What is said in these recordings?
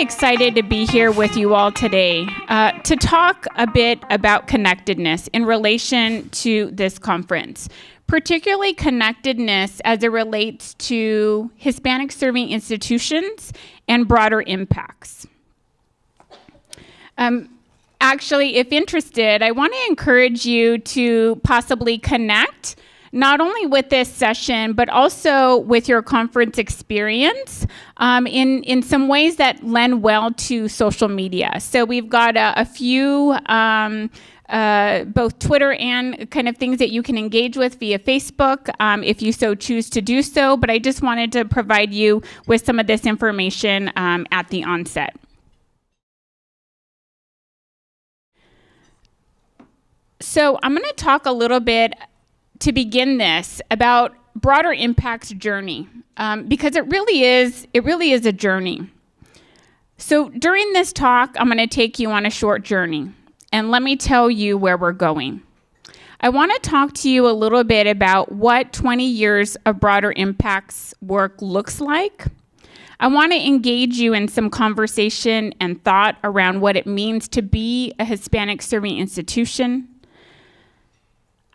excited to be here with you all today to talk a bit about connectedness in relation to this conference, particularly connectedness as it relates to Hispanic-serving institutions and broader impacts. Actually, if interested, I want to encourage you to possibly connect not only with this session, but also with your conference experience in some ways that lend well to social media. So we've got a few both Twitter and kind of things that you can engage with via Facebook if you so choose to do so. But I just wanted to provide you with some of this information at the onset. So I'm going to talk a little bit to begin this about broader impacts journey because it really is a journey. So during this talk, I'm going to take you on a short journey, and let me tell you where we're going. I want to talk to you a little bit about what 20 years of broader impacts work looks like. I want to engage you in some conversation and thought around what it means to be a Hispanic-serving institution.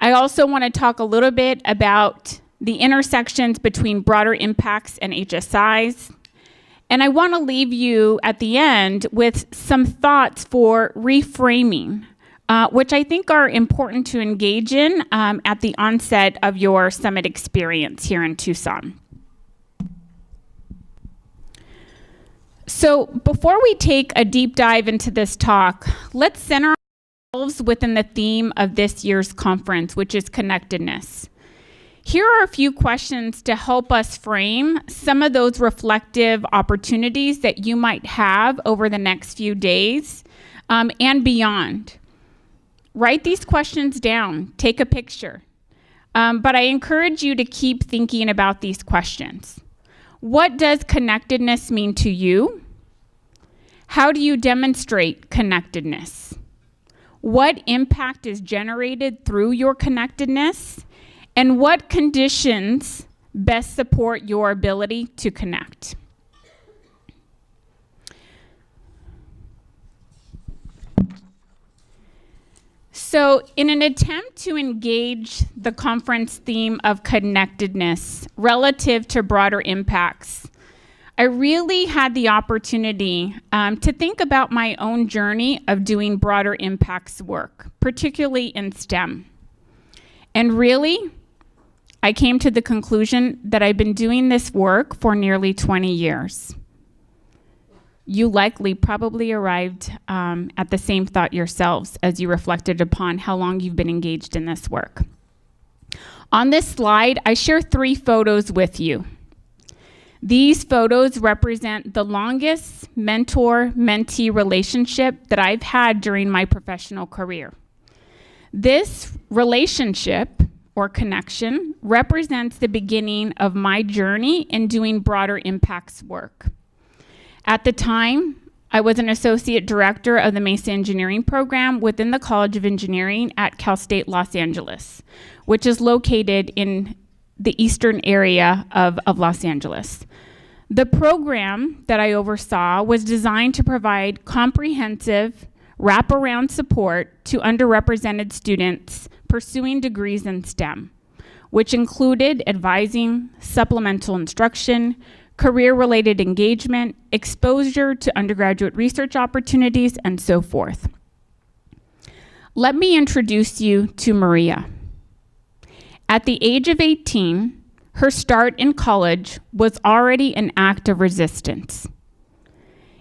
I also want to talk a little bit about the intersections between broader impacts and HSIs. And I want to leave you at the end with some thoughts for reframing, which I think are important to engage in at the onset of your summit experience here in Tucson. So before we take a deep dive into this talk, let's center within the theme of this year's conference, which is connectedness. Here are a few questions to help us frame some of those reflective opportunities that you might have over the next few days and beyond. Write these questions down, take a picture. But I encourage you to keep thinking about these questions. What does connectedness mean to you? How do you demonstrate connectedness? What impact is generated through your connectedness? And what conditions best support your ability to connect? So, in an attempt to engage the conference theme of connectedness relative to broader impacts, I really had the opportunity to think about my own journey of doing broader impacts work, particularly in STEM. And really, I came to the conclusion that I've been doing this work for nearly 20 years. You likely probably arrived at the same thought yourselves as you reflected upon how long you've been engaged in this work. On this slide, I share 3 photos with you. These photos represent the longest mentor-mentee relationship that I've had during my professional career. This relationship or connection represents the beginning of my journey in doing broader impacts work. At the time, I was an associate director of the Mesa Engineering program within the College of Engineering at Cal State Los Angeles, which is located in the eastern area of Los Angeles. The program that I oversaw was designed to provide comprehensive wraparound support to underrepresented students pursuing degrees in STEM, which included advising, supplemental instruction, career-related engagement, exposure to undergraduate research opportunities, and so forth. Let me introduce you to Maria. At the age of 18, her start in college was already an act of resistance.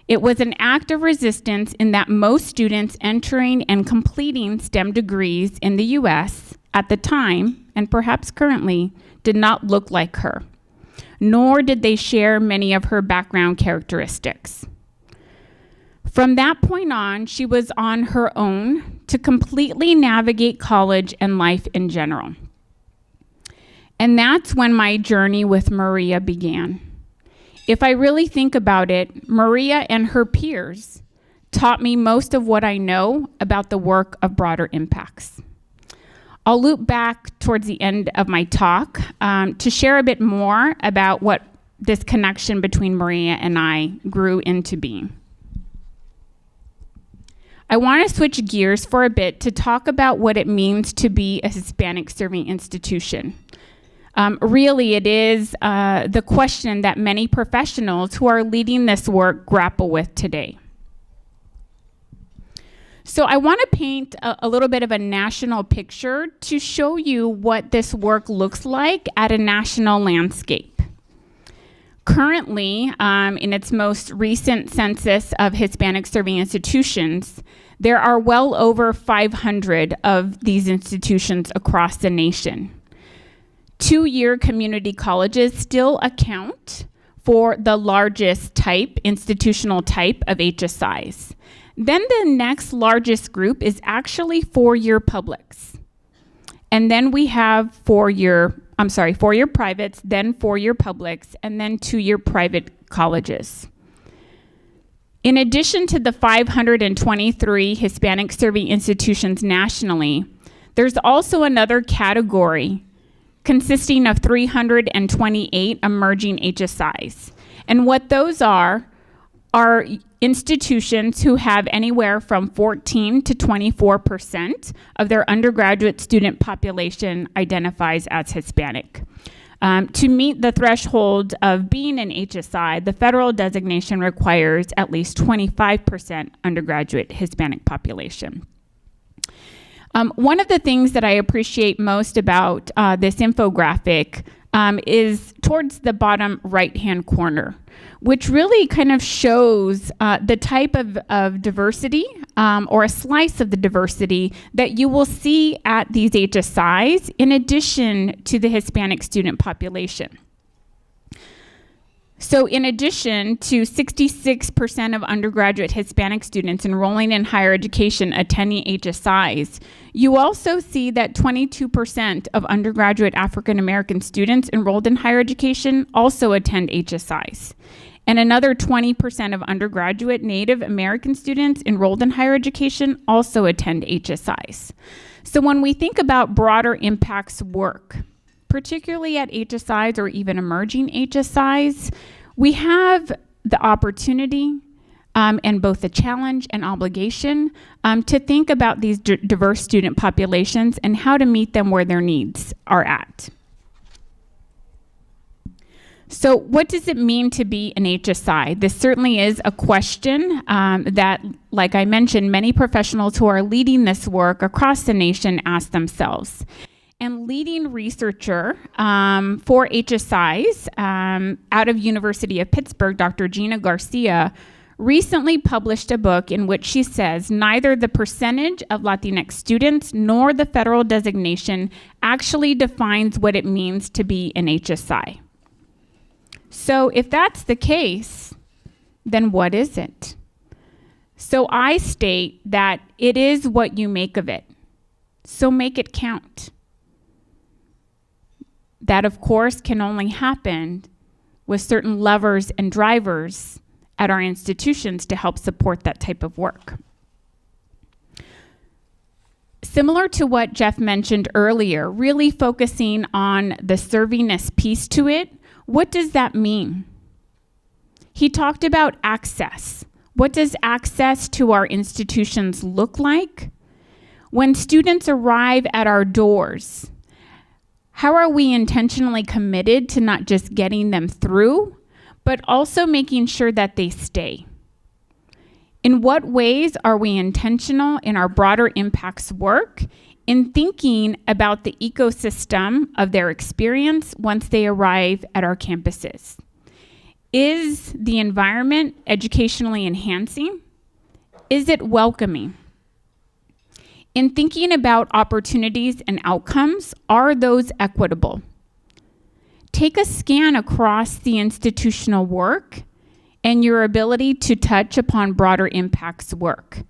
It was an act of resistance in that most students entering and completing STEM degrees in the US at the time, and perhaps currently, did not look like her, nor did they share many of her background characteristics. From that point on, she was on her own to completely navigate college and life in general. And that's when my journey with Maria began. If I really think about it, Maria and her peers taught me most of what I know about the work of broader impacts. I'll loop back towards the end of my talk to share a bit more about what this connection between Maria and I grew into being. I want to switch gears for a bit to talk about what it means to be a Hispanic-serving institution. Really, it is the question that many professionals who are leading this work grapple with today. So I want to paint a little bit of a national picture to show you what this work looks like at a national landscape. Currently, in its most recent census of Hispanic-serving institutions, there are well over 500 of these institutions across the nation. Two-year community colleges still account for the largest institutional type of HSIs. Then the next largest group is actually four-year publics. And then we have four-year privates, then four-year publics, and then two-year private colleges. In addition to the 523 Hispanic-serving institutions nationally, there's also another category consisting of 328 emerging HSIs. And what those are institutions who have anywhere from 14 to 24% of their undergraduate student population identifies as Hispanic. To meet the threshold of being an HSI, the federal designation requires at least 25% undergraduate Hispanic population. One of the things that I appreciate most about this infographic is towards the bottom right-hand corner, which really kind of shows the type of diversity or a slice of the diversity that you will see at these HSIs in addition to the Hispanic student population. So in addition to 66% of undergraduate Hispanic students enrolling in higher education attending HSIs, you also see that 22% of undergraduate African American students enrolled in higher education also attend HSIs. And another 20% of undergraduate Native American students enrolled in higher education also attend HSIs. So when we think about broader impacts work, particularly at HSIs or even emerging HSIs, we have the opportunity and both the challenge and obligation to think about these diverse student populations and how to meet them where their needs are at. So what does it mean to be an HSI? This certainly is a question that, like I mentioned, many professionals who are leading this work across the nation ask themselves. And leading researcher for HSIs out of University of Pittsburgh, Dr. Gina Garcia, recently published a book in which she says neither the percentage of Latinx students nor the federal designation actually defines what it means to be an HSI. So if that's the case, then what is it? So I state that it is what you make of it. So make it count. That, of course, can only happen with certain levers and drivers at our institutions to help support that type of work. Similar to what Jeff mentioned earlier, really focusing on the servingness piece to it, what does that mean? He talked about access. What does access to our institutions look like? When students arrive at our doors, how are we intentionally committed to not just getting them through, but also making sure that they stay? In what ways are we intentional in our broader impacts work in thinking about the ecosystem of their experience once they arrive at our campuses? Is the environment educationally enhancing? Is it welcoming? In thinking about opportunities and outcomes, are those equitable? Take a scan across the institutional work and your ability to touch upon broader impacts work.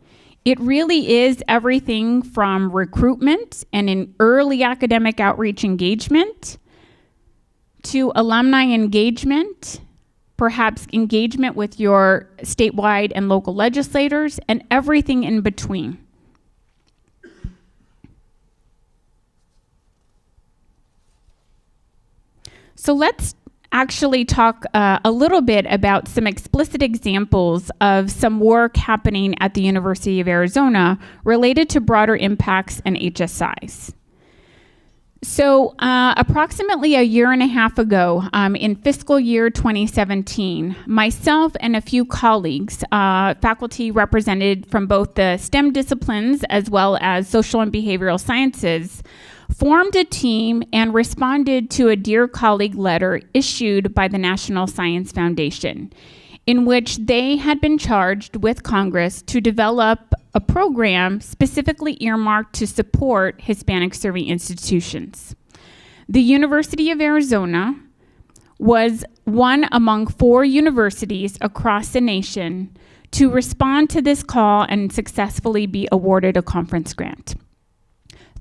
It really is everything from recruitment and in early academic outreach engagement to alumni engagement, perhaps engagement with your statewide and local legislators, and everything in between. So let's actually talk a little bit about some explicit examples of some work happening at the University of Arizona related to broader impacts and HSIs. So approximately a year and a half ago, in fiscal year 2017, myself and a few colleagues, faculty represented from both the STEM disciplines as well as social and behavioral sciences, formed a team and responded to a Dear Colleague letter issued by the National Science Foundation, in which they had been charged with Congress to develop a program specifically earmarked to support Hispanic-serving institutions. The University of Arizona was one among 4 universities across the nation to respond to this call and successfully be awarded a conference grant.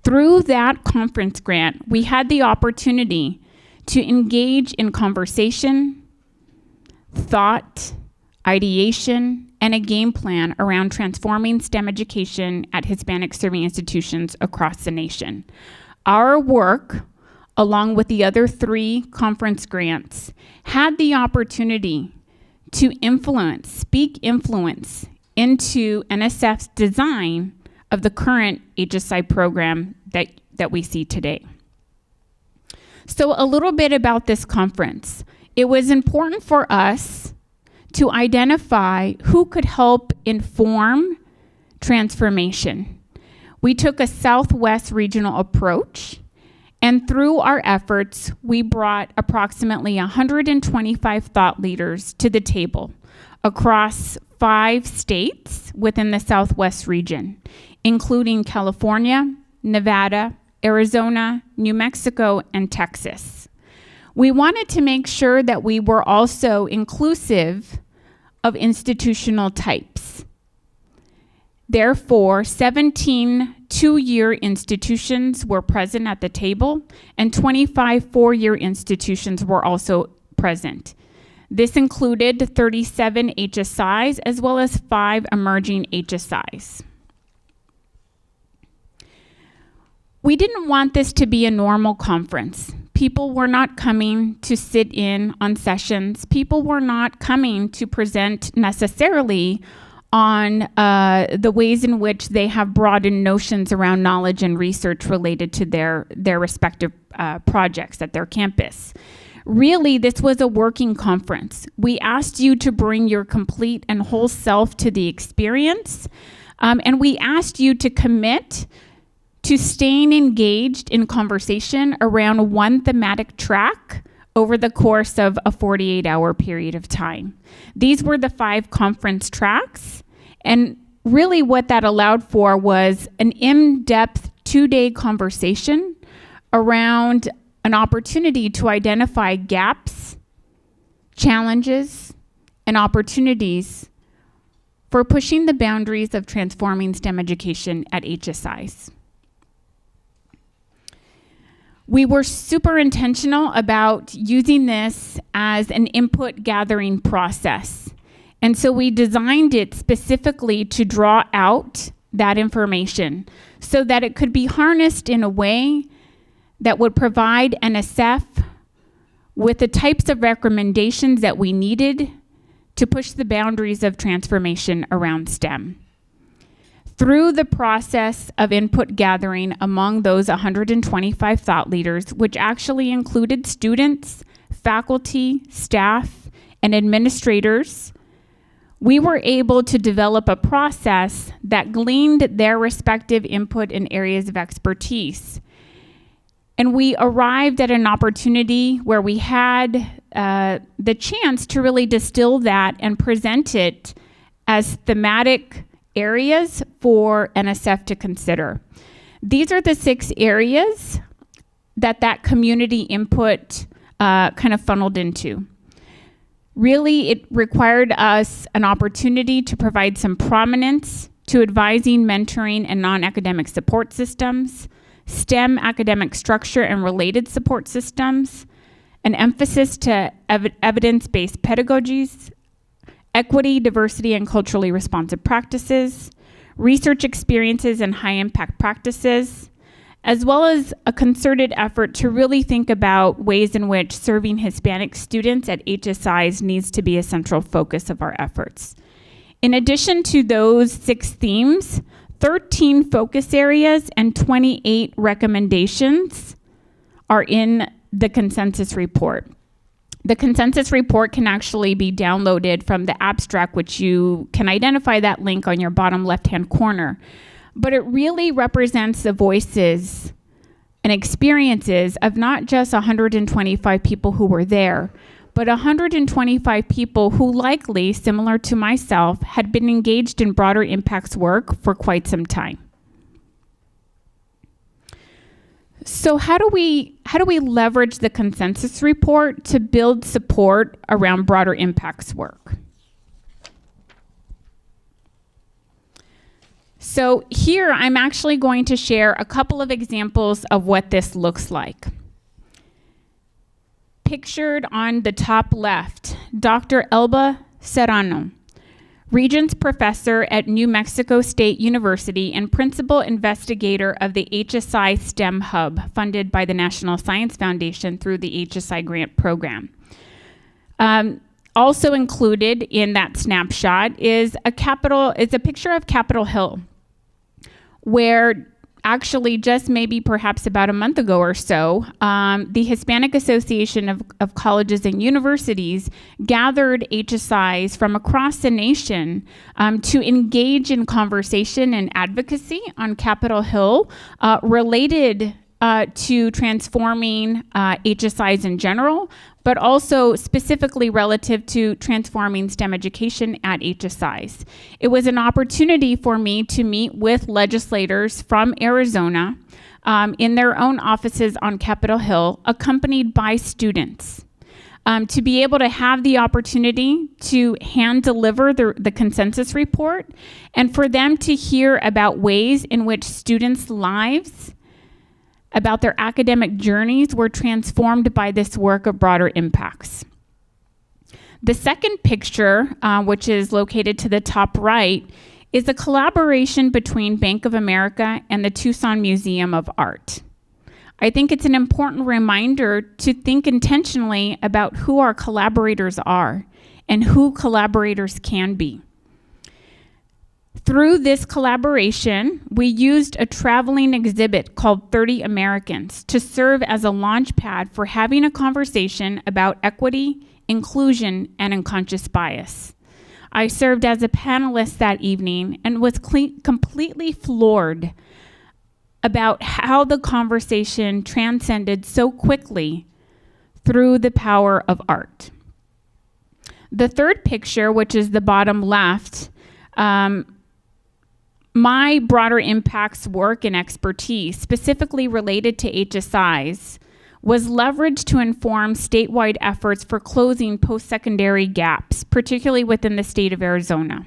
Through that conference grant, we had the opportunity to engage in conversation, thought, ideation, and a game plan around transforming STEM education at Hispanic-serving institutions across the nation. Our work, along with the other 3 conference grants, had the opportunity to speak influence into NSF's design of the current HSI program that we see today. So a little bit about this conference. It was important for us to identify who could help inform transformation. We took a Southwest regional approach, and through our efforts, we brought approximately 125 thought leaders to the table across 5 states within the Southwest region, including California, Nevada, Arizona, New Mexico, and Texas. We wanted to make sure that we were also inclusive of institutional types. Therefore, 17 2-year institutions were present at the table, and 25 4-year institutions were also present. This included 37 HSIs as well as 5 emerging HSIs. We didn't want this to be a normal conference. People were not coming to sit in on sessions. People were not coming to present necessarily on the ways in which they have broadened notions around knowledge and research related to their respective projects at their campus. Really, this was a working conference. We asked you to bring your complete and whole self to the experience, and we asked you to commit to staying engaged in conversation around one thematic track over the course of a 48-hour period of time. These were the 5 conference tracks, and really what that allowed for was an in-depth 2-day conversation around an opportunity to identify gaps, challenges, and opportunities for pushing the boundaries of transforming STEM education at HSIs. We were super intentional about using this as an input gathering process. And so we designed it specifically to draw out that information so that it could be harnessed in a way that would provide NSF with the types of recommendations that we needed to push the boundaries of transformation around STEM. Through the process of input gathering among those 125 thought leaders, which actually included students, faculty, staff, and administrators, we were able to develop a process that gleaned their respective input in areas of expertise. And we arrived at an opportunity where we had the chance to really distill that and present it as thematic areas for NSF to consider. These are the 6 areas that community input kind of funneled into. Really, it required us an opportunity to provide some prominence to advising, mentoring, and non-academic support systems, STEM academic structure and related support systems, an emphasis to evidence-based pedagogies, equity, diversity, and culturally responsive practices, research experiences and high-impact practices, as well as a concerted effort to really think about ways in which serving Hispanic students at HSIs needs to be a central focus of our efforts. In addition to those 6 themes, 13 focus areas and 28 recommendations are in the consensus report. The consensus report can actually be downloaded from the abstract, which you can identify that link on your bottom left-hand corner. But it really represents the voices and experiences of not just 125 people who were there, but 125 people who likely, similar to myself, had been engaged in broader impacts work for quite some time. So how do we leverage the consensus report to build support around broader impacts work? So here I'm actually going to share a couple of examples of what this looks like. Pictured on the top left, Dr. Elba Serrano, Regents Professor at New Mexico State University and Principal Investigator of the HSI STEM Hub, funded by the National Science Foundation through the HSI Grant Program. Also included in that snapshot is a picture of Capitol Hill, where actually just maybe perhaps about a month ago or so, the Hispanic Association of Colleges and Universities gathered HSIs from across the nation to engage in conversation and advocacy on Capitol Hill related to transforming HSIs in general, but also specifically relative to transforming STEM education at HSIs. It was an opportunity for me to meet with legislators from Arizona in their own offices on Capitol Hill, accompanied by students, to be able to have the opportunity to hand deliver the consensus report, and for them to hear about ways in which students' lives, about their academic journeys, were transformed by this work of broader impacts. The second picture, which is located to the top right, is a collaboration between Bank of America and the Tucson Museum of Art. I think it's an important reminder to think intentionally about who our collaborators are and who collaborators can be. Through this collaboration, we used a traveling exhibit called 30 Americans to serve as a launch pad for having a conversation about equity, inclusion, and unconscious bias. I served as a panelist that evening and was completely floored about how the conversation transcended so quickly through the power of art. The third picture, which is the bottom left, my broader impacts work and expertise, specifically related to HSIs, was leveraged to inform statewide efforts for closing post-secondary gaps, particularly within the state of Arizona.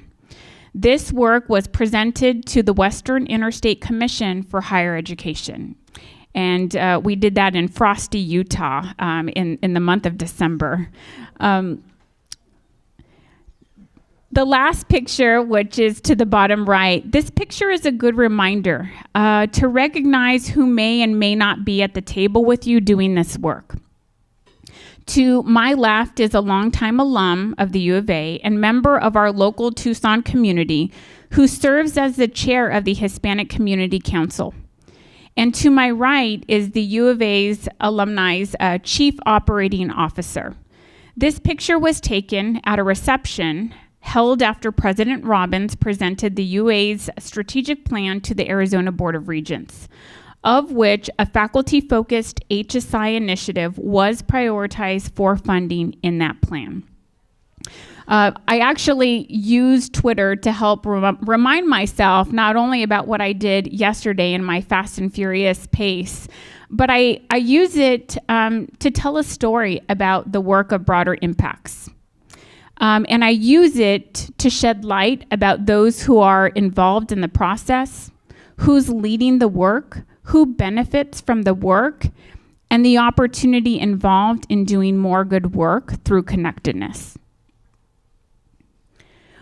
This work was presented to the Western Interstate Commission for Higher Education. And we did that in Frosty, Utah, in the month of December. The last picture, which is to the bottom right, this picture is a good reminder to recognize who may and may not be at the table with you doing this work. To my left is a longtime alum of the U of A and member of our local Tucson community who serves as the chair of the Hispanic Community Council. And to my right is the U of A's alumni's chief operating officer. This picture was taken at a reception held after President Robbins presented the UA's strategic plan to the Arizona Board of Regents, of which a faculty-focused HSI initiative was prioritized for funding in that plan. I actually used Twitter to help remind myself not only about what I did yesterday in my fast and furious pace, but I use it to tell a story about the work of broader impacts. And I use it to shed light about those who are involved in the process, who's leading the work, who benefits from the work, and the opportunity involved in doing more good work through connectedness.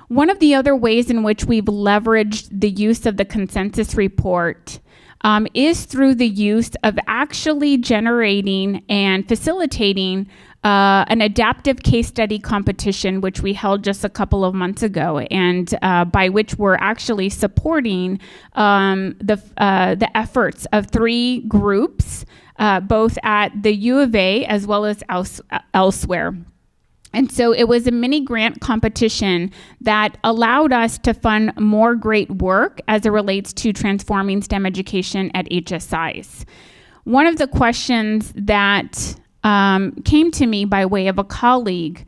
One of the other ways in which we've leveraged the use of the consensus report is through the use of actually generating and facilitating an adaptive case study competition, which we held just a couple of months ago, and by which we're actually supporting the efforts of 3 groups, both at the U of A as well as elsewhere. And so it was a mini grant competition that allowed us to fund more great work as it relates to transforming STEM education at HSIs. One of the questions that came to me by way of a colleague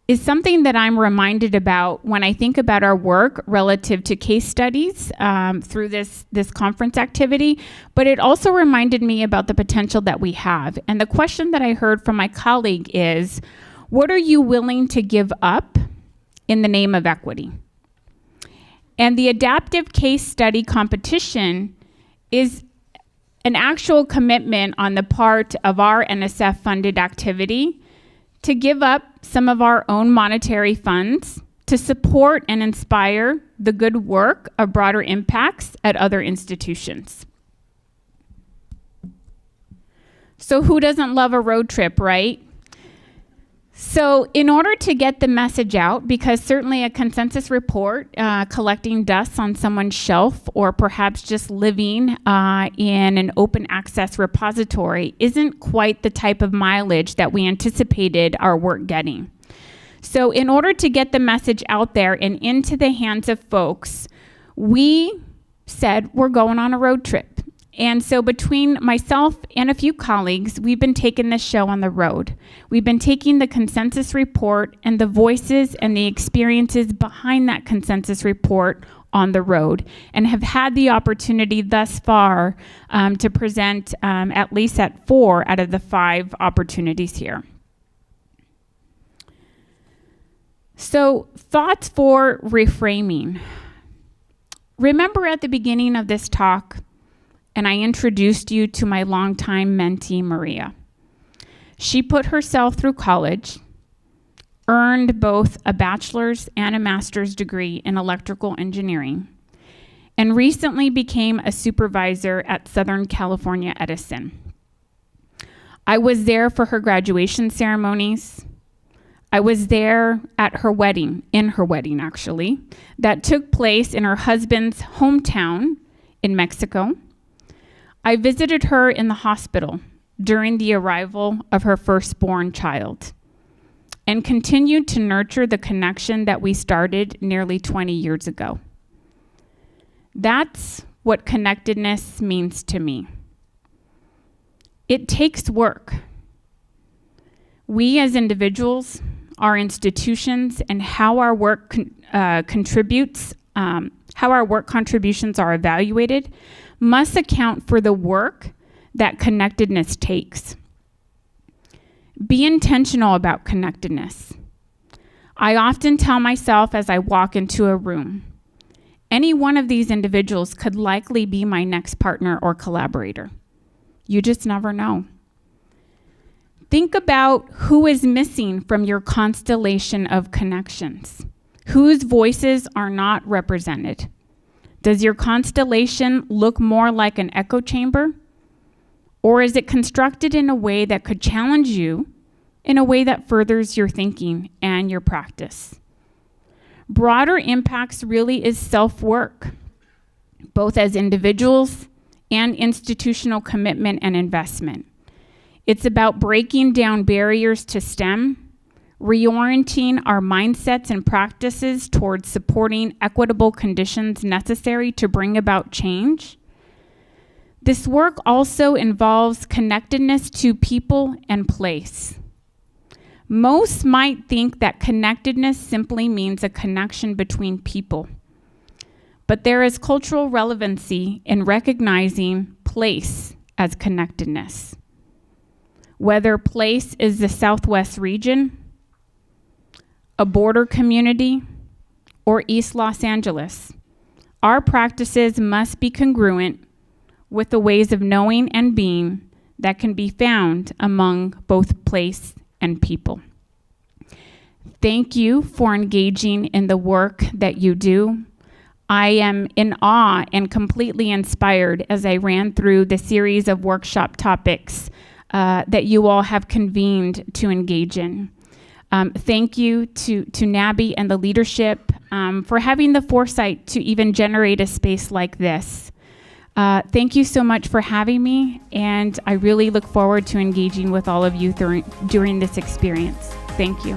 is something that I'm reminded about when I think about our work relative to case studies through this conference activity, but it also reminded me about the potential that we have. And the question that I heard from my colleague is, what are you willing to give up in the name of equity? And the adaptive case study competition is an actual commitment on the part of our NSF-funded activity to give up some of our own monetary funds to support and inspire the good work of broader impacts at other institutions. So who doesn't love a road trip, right? So in order to get the message out, because certainly a consensus report collecting dust on someone's shelf or perhaps just living in an open access repository isn't quite the type of mileage that we anticipated our work getting. So in order to get the message out there and into the hands of folks, we said we're going on a road trip. And so between myself and a few colleagues, we've been taking this show on the road. We've been taking the consensus report and the voices and the experiences behind that consensus report on the road, and have had the opportunity thus far to present at least at 4 out of the 5 opportunities here. So, thoughts for reframing. Remember at the beginning of this talk, and I introduced you to my longtime mentee, Maria. She put herself through college, earned both a bachelor's and a master's degree in electrical engineering, and recently became a supervisor at Southern California Edison. I was there for her graduation ceremonies. I was there at her wedding, in her wedding actually, that took place in her husband's hometown in Mexico. I visited her in the hospital during the arrival of her firstborn child and continued to nurture the connection that we started nearly 20 years ago. That's what connectedness means to me. It takes work. We as individuals, our institutions, and how our work contributes, how our work contributions are evaluated, must account for the work that connectedness takes. Be intentional about connectedness. I often tell myself as I walk into a room, any one of these individuals could likely be my next partner or collaborator. You just never know. Think about who is missing from your constellation of connections, whose voices are not represented. Does your constellation look more like an echo chamber? Or is it constructed in a way that could challenge you in a way that furthers your thinking and your practice? Broader impacts really is self-work, both as individuals and institutional commitment and investment. It's about breaking down barriers to STEM, reorienting our mindsets and practices towards supporting equitable conditions necessary to bring about change. This work also involves connectedness to people and place. Most might think that connectedness simply means a connection between people, but there is cultural relevancy in recognizing place as connectedness. Whether place is the Southwest region, a border community, or East Los Angeles, our practices must be congruent with the ways of knowing and being that can be found among both place and people. Thank you for engaging in the work that you do. I am in awe and completely inspired as I ran through the series of workshop topics that you all have convened to engage in. Thank you to NABI and the leadership for having the foresight to even generate a space like this. Thank you so much for having me, and I really look forward to engaging with all of you during this experience. Thank you.